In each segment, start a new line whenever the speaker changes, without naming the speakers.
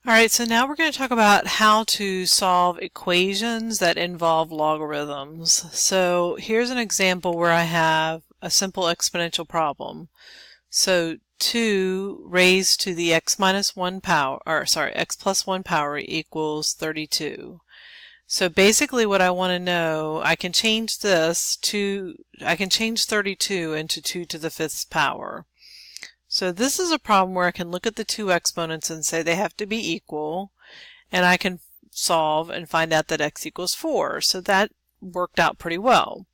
Alright, so now we're going to talk about how to solve equations that involve logarithms. So here's an example where I have a simple exponential problem. So 2 raised to the x minus 1 power, x plus 1 power equals 32. So basically what I want to know, I can change 32 into 2 to the 5th power. So this is a problem where I can look at the two exponents and say they have to be equal, and I can solve and find out that x equals 4. So that worked out pretty well.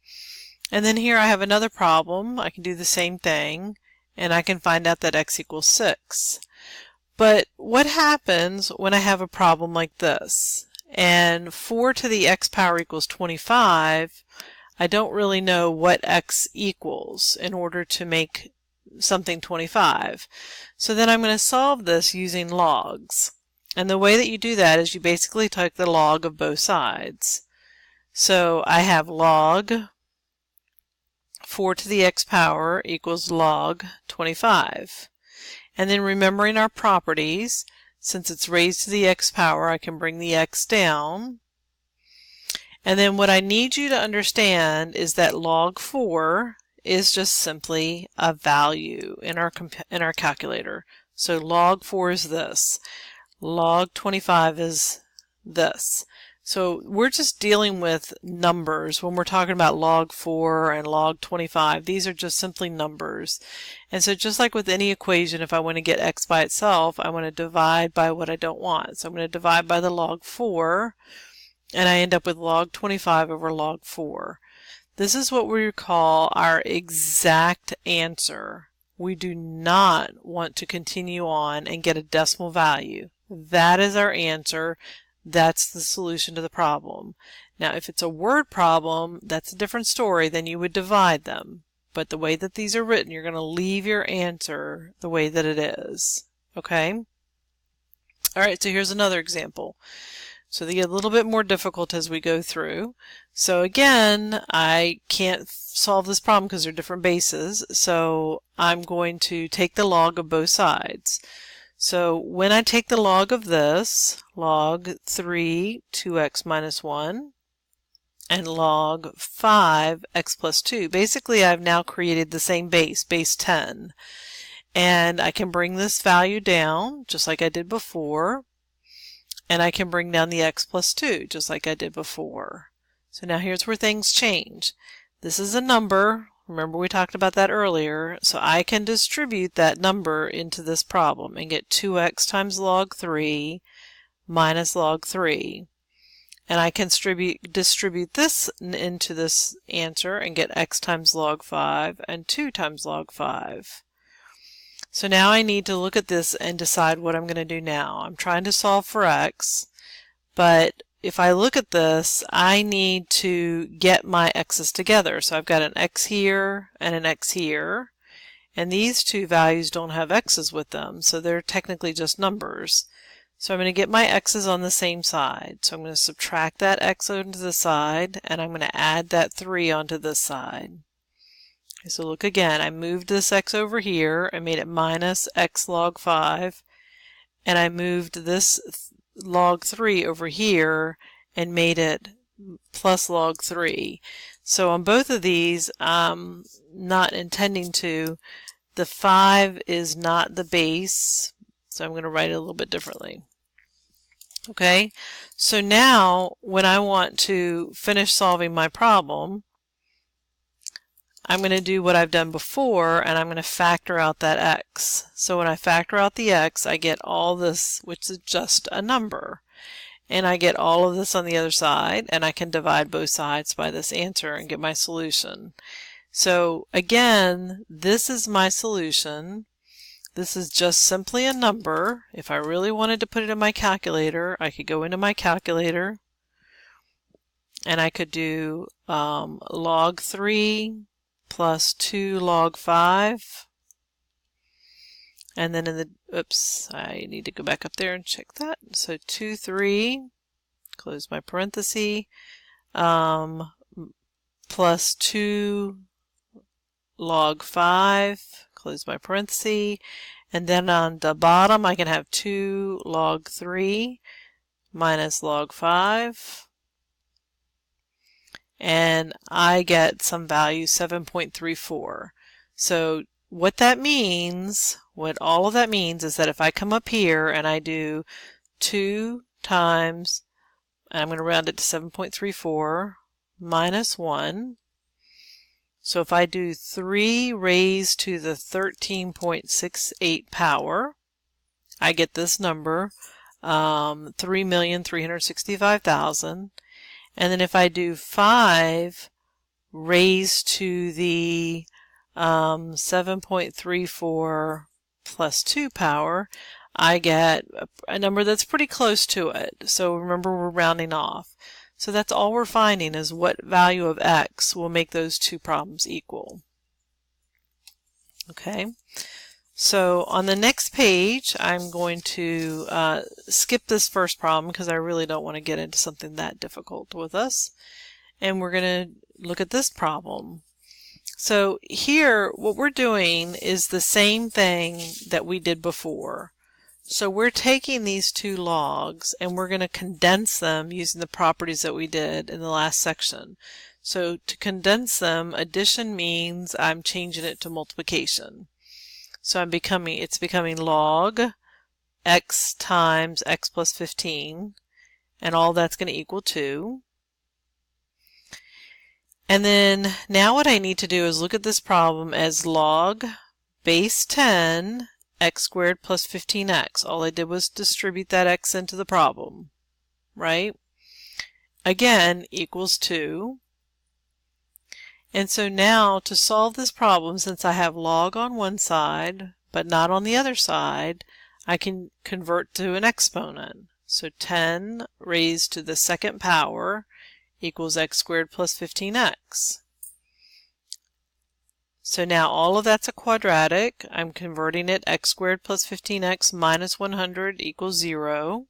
And then here I have another problem. I can do the same thing, and I can find out that x equals 6. But what happens when I have a problem like this? And 4 to the x power equals 25, I don't really know what x equals in order to make something 25. So then I'm going to solve this using logs. And the way that you do that is you basically take the log of both sides. So I have log 4 to the x power equals log 25. And then remembering our properties, since it's raised to the x power, I can bring the x down. And then what I need you to understand is that log 4 is just simply a value in our calculator. So log 4 is this. Log 25 is this. So we're just dealing with numbers when we're talking about log 4 and log 25. These are just simply numbers. And so just like with any equation, if I want to get x by itself, I want to divide by what I don't want. So I'm going to divide by the log 4, and I end up with log 25 over log 4. This is what we call our exact answer. We do not want to continue on and get a decimal value. That is our answer. That's the solution to the problem. Now, if it's a word problem, that's a different story. Then you would divide them. But the way that these are written, you're going to leave your answer the way that it is. Okay? All right, so here's another example. So they get a little bit more difficult as we go through. So again, I can't solve this problem because they're different bases. So I'm going to take the log of both sides. So when I take the log of this, log 3 2x minus 1, and log 5 x plus 2, basically I've now created the same base 10. And I can bring this value down just like I did before. And I can bring down the x plus 2, just like I did before. So now here's where things change. This is a number. Remember we talked about that earlier. So I can distribute that number into this problem and get 2x times log 3 minus log 3. And I can distribute this into this answer and get x times log 5 and 2 times log 5. So now I need to look at this and decide what I'm going to do now. I'm trying to solve for x, but if I look at this, I need to get my x's together. So I've got an x here and an x here, and these two values don't have x's with them, so they're technically just numbers. So I'm going to get my x's on the same side. So I'm going to subtract that x onto the side, and I'm going to add that 3 onto this side. So look again, I moved this x over here and made it minus x log 5, and I moved this log 3 over here and made it plus log 3. So on both of these, I'm not intending to. The 5 is not the base, so I'm going to write it a little bit differently. Okay, so now when I want to finish solving my problem, I'm going to do what I've done before, and I'm going to factor out that x. So when I factor out the x, I get all this, which is just a number. And I get all of this on the other side, and I can divide both sides by this answer and get my solution. So again, this is my solution. This is just simply a number. If I really wanted to put it in my calculator, I could go into my calculator, and I could do log 3 plus 2 log 5, and then in the, oops, I need to go back up there and check that. So 2, 3, close my parenthesis, plus 2 log 5, close my parenthesis, And then on the bottom, I can have 2 log 3 minus log 5. And I get some value 7.34. So what that means, what all of that means is that if I come up here and I do 2 times, and I'm going to round it to 7.34 minus 1. So if I do 3 raised to the 13.68 power, I get this number, 3,365,000. And then if I do 5 raised to the 7.34 plus 2 power, I get a number that's pretty close to it. So remember, we're rounding off. So that's all we're finding is what value of x will make those two problems equal. Okay, so on the next page, I'm going to skip this first problem because I really don't want to get into something that difficult with us. And we're going to look at this problem. So here, what we're doing is the same thing that we did before. So we're taking these two logs and we're going to condense them using the properties that we did in the last section. So to condense them, addition means I'm changing it to multiplication. So it's becoming log x times x plus 15, and all that's going to equal 2. And then now what I need to do is look at this problem as log base 10 x squared plus 15x. All I did was distribute that x into the problem, right? Again, equals 2. And so now to solve this problem, since I have log on one side but not on the other side, I can convert to an exponent. So 10 raised to the second power equals x squared plus 15x. So now all of that's a quadratic. I'm converting it x squared plus 15x minus 100 equals 0.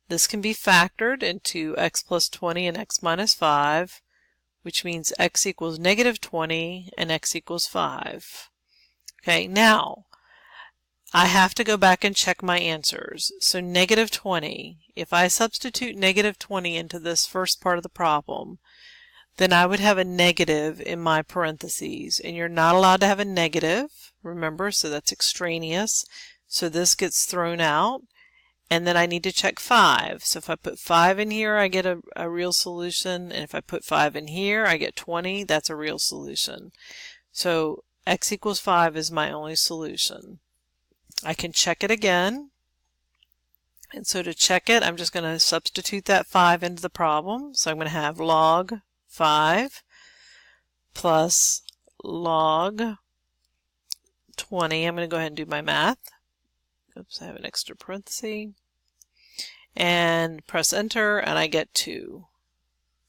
This can be factored into x plus 20 and x minus 5, which means x equals negative 20 and x equals 5. Okay, now I have to go back and check my answers. So negative 20, if I substitute negative 20 into this first part of the problem, then I would have a negative in my parentheses, and you're not allowed to have a negative, remember, so that's extraneous. So this gets thrown out, and then I need to check 5. So if I put 5 in here, I get a real solution, and if I put 5 in here, I get 20. That's a real solution. So x equals 5 is my only solution. I can check it again, and so to check it, I'm just going to substitute that 5 into the problem. So I'm going to have log 5 plus log 20. I'm going to go ahead and do my math. Oops, I have an extra parenthesis. And press enter, and I get 2.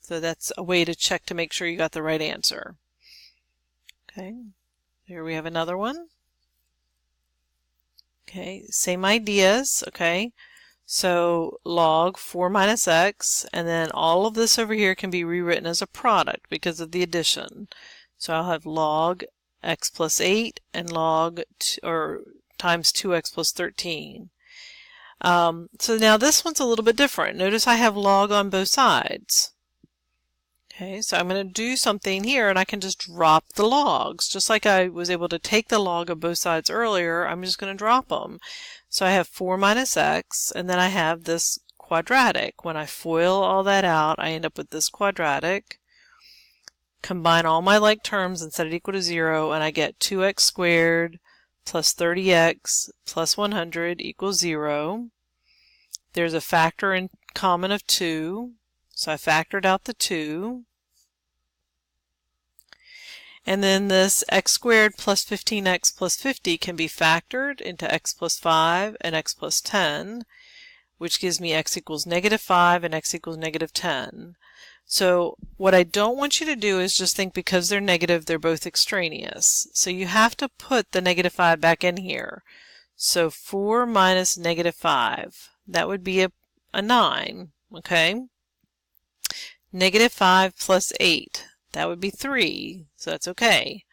So that's a way to check to make sure you got the right answer. Okay, here we have another one. Okay, same ideas. Okay, so log 4 minus x, and then all of this over here can be rewritten as a product because of the addition. So I'll have log x plus 8 and log times 2x plus 13. So now this one's a little bit different. Notice I have log on both sides. Okay, so I'm going to do something here, and I can just drop the logs. Just like I was able to take the log of both sides earlier, I'm just going to drop them. So I have 4 minus x, and then I have this quadratic. When I FOIL all that out, I end up with this quadratic. Combine all my like terms and set it equal to 0, and I get 2x squared plus 30x plus 100 equals 0. There's a factor in common of 2, so I factored out the 2. And then this x squared plus 15x plus 50 can be factored into x plus 5 and x plus 10, which gives me x equals negative 5 and x equals negative 10. So what I don't want you to do is just think because they're negative, they're both extraneous. So you have to put the negative 5 back in here. So 4 minus negative 5, that would be a 9, okay? Negative 5 plus 8, that would be 3, so that's okay.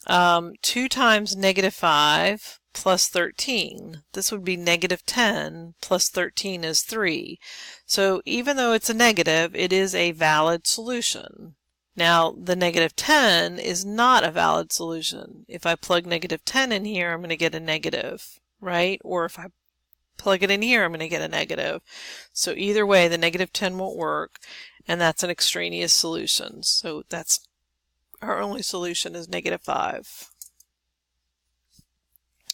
2 times negative 5 plus 13. This would be negative 10 plus 13 is 3. So even though it's a negative, it is a valid solution. Now, the negative 10 is not a valid solution. If I plug negative 10 in here, I'm going to get a negative, right? Or if I plug it in here, I'm going to get a negative. So either way, the negative 10 won't work, and that's an extraneous solution. So that's our only solution is negative 5.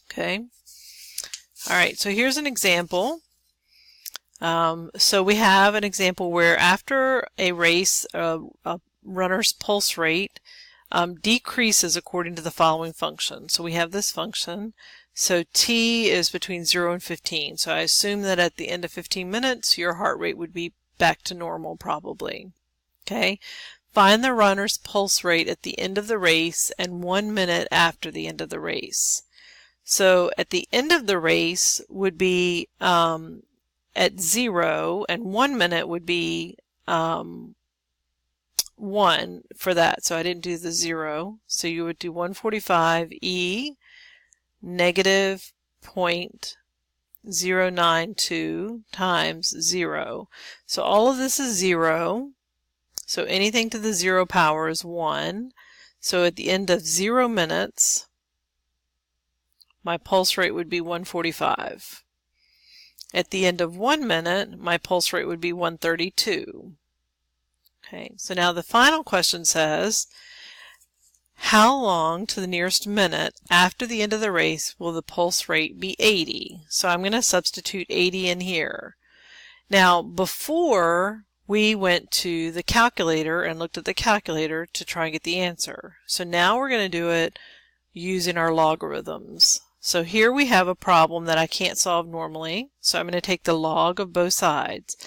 Okay. All right, so here's an example. So we have an example where after a race, a runner's pulse rate decreases according to the following function. So we have this function. So t is between 0 and 15. So I assume that at the end of 15 minutes, your heart rate would be back to normal probably. Okay. Find the runner's pulse rate at the end of the race and 1 minute after the end of the race. So at the end of the race would be at 0, and 1 minute would be 1 for that. So I didn't do the 0. So you would do 145 E negative 0.092 times 0. So all of this is 0. So anything to the 0 power is 1. So at the end of 0 minutes, my pulse rate would be 145. At the end of 1 minute, my pulse rate would be 132. Okay, so now the final question says, how long to the nearest minute after the end of the race will the pulse rate be 80? So I'm going to substitute 80 in here. Now, before we went to the calculator and looked at the calculator to try and get the answer. So now we're going to do it using our logarithms. So here we have a problem that I can't solve normally. So I'm going to take the log of both sides.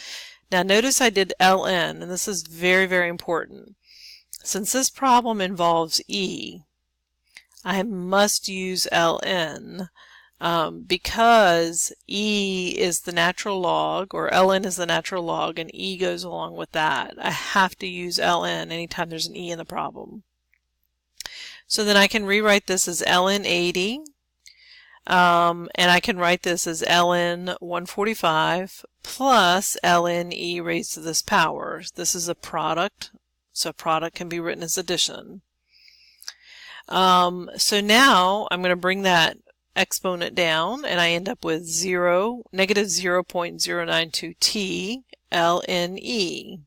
Now notice I did ln, and this is very, very important. Since this problem involves e, I must use ln because e is the natural log, or ln is the natural log, and e goes along with that. I have to use ln anytime there's an e in the problem. So then I can rewrite this as ln 80. And I can write this as ln 145 plus ln e raised to this power. This is a product, so product can be written as addition. So now I'm going to bring that exponent down, and I end up with negative 0.092 t ln e.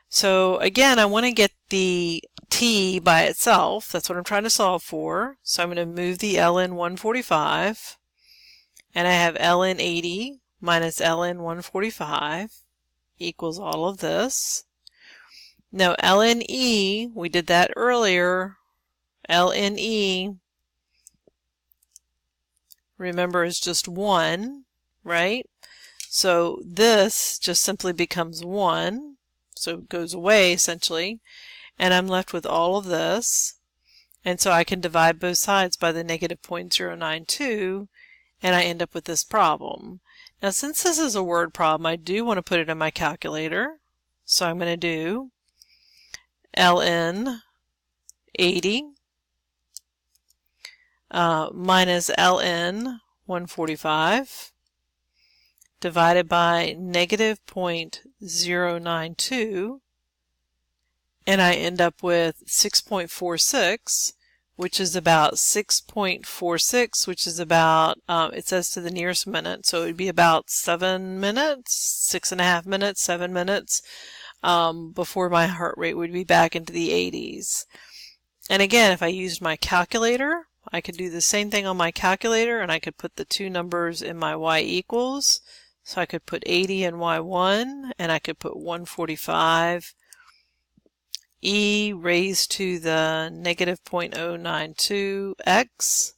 So again, I want to get the t by itself. That's what I'm trying to solve for. So I'm going to move the ln 145, and I have ln 80 minus ln 145 equals all of this. Now ln e, we did that earlier. Ln e, remember, is just 1, right? So this just simply becomes 1. So it goes away essentially, and I'm left with all of this, and so I can divide both sides by the negative 0.092, and I end up with this problem. Now since this is a word problem, I do want to put it in my calculator, so I'm going to do ln 80 minus ln 145 divided by negative 0.092, and I end up with 6.46, which is about 6.46, which is about, it says to the nearest minute, so it would be about 7 minutes, 6.5 minutes, 7 minutes before my heart rate would be back into the 80s. And again, if I used my calculator, I could do the same thing on my calculator, and I could put the two numbers in my y equals. So I could put 80 in y1, and I could put 145 e raised to the negative 0.092 x,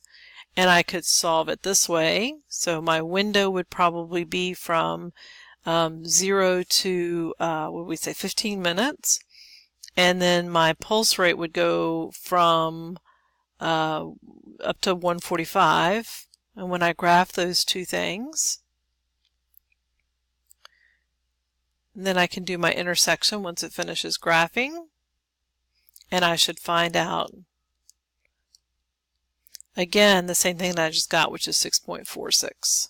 and I could solve it this way. So my window would probably be from 0 to, what would we say, 15 minutes. And then my pulse rate would go from up to 145. And when I graph those two things, then I can do my intersection once it finishes graphing, and I should find out Again, the same thing that I just got, which is 6.46.